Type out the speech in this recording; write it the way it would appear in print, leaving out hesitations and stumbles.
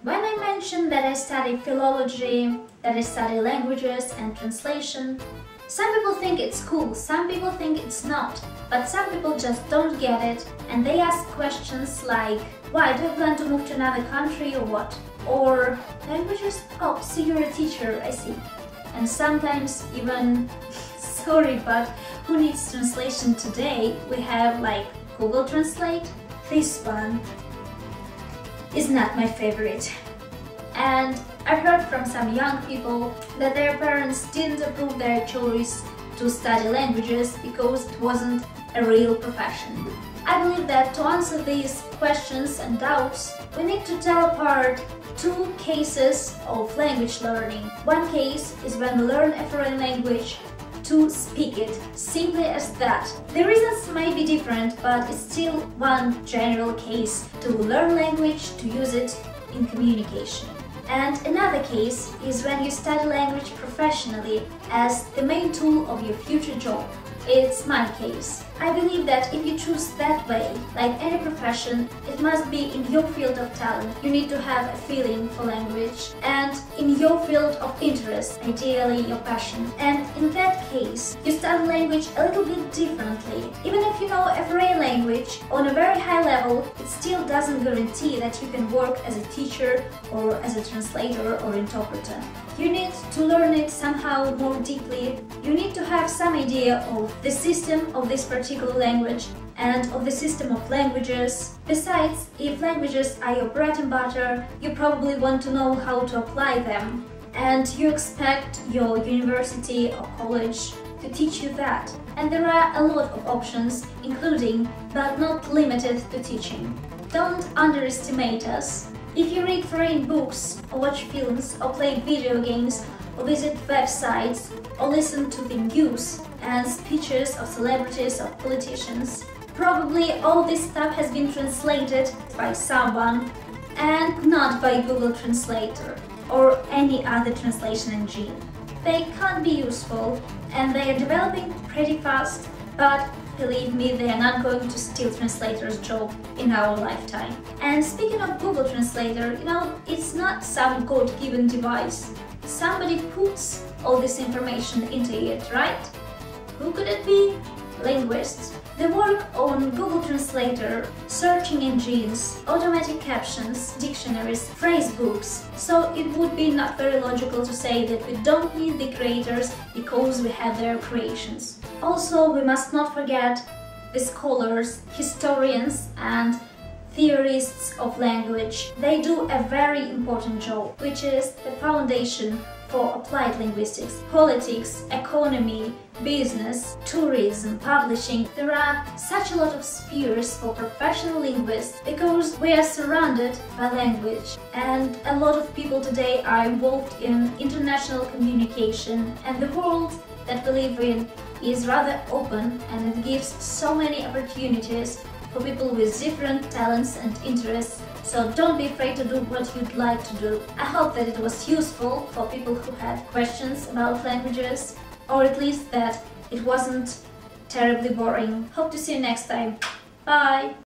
When I mentioned that I study philology, that I study languages and translation, some people think it's cool, some people think it's not, but some people just don't get it and they ask questions like, why, do you plan to move to another country or what? Or, languages? Oh, so you're a teacher, I see. And sometimes even, sorry, but who needs translation today? We have like Google Translate. This one is not my favorite. And I heard from some young people that their parents didn't approve their choice to study languages because it wasn't a real profession. I believe that to answer these questions and doubts, we need to tell apart two cases of language learning. One case is when we learn a foreign language to speak it, simply as that. The reasons might be different, but it's still one general case to learn language, to use it in communication. And another case is when you study language professionally as the main tool of your future job. It's my case. I believe that if you choose that way, like any profession, it must be in your field of talent. You need to have a feeling for language and in your field of interest, ideally your passion. And in that case, you study language a little bit differently. Even if you know a foreign language on a very high level, it still doesn't guarantee that you can work as a teacher or as a translator or interpreter. You need to learn it somehow more deeply. You need to have some idea of the system of this particular language and of the system of languages. Besides, if languages are your bread and butter, you probably want to know how to apply them. And you expect your university or college to teach you that. And there are a lot of options, including, but not limited to teaching. Don't underestimate us. If you read foreign books, or watch films, or play video games, or visit websites, or listen to the news and speeches of celebrities or politicians, probably all this stuff has been translated by someone and not by Google Translator or any other translation engine. They can't be useful and they are developing pretty fast, but believe me, they are not going to steal translators' job in our lifetime. And speaking of Google Translator, it's not some God-given device. Somebody puts all this information into it, right? Who could it be? Linguists. They work on Google Translator, searching engines, automatic captions, dictionaries, phrase books. So it would be not very logical to say that we don't need the creators because we have their creations. Also, we must not forget the scholars, historians and theorists of language. They do a very important job, which is the foundation for applied linguistics, politics, economy, business, tourism, publishing. There are such a lot of spheres for professional linguists because we are surrounded by language, and a lot of people today are involved in international communication, and the world that we live in is rather open and it gives so many opportunities for people with different talents and interests. So don't be afraid to do what you'd like to do. I hope that it was useful for people who had questions about languages, or at least that it wasn't terribly boring. Hope to see you next time. Bye!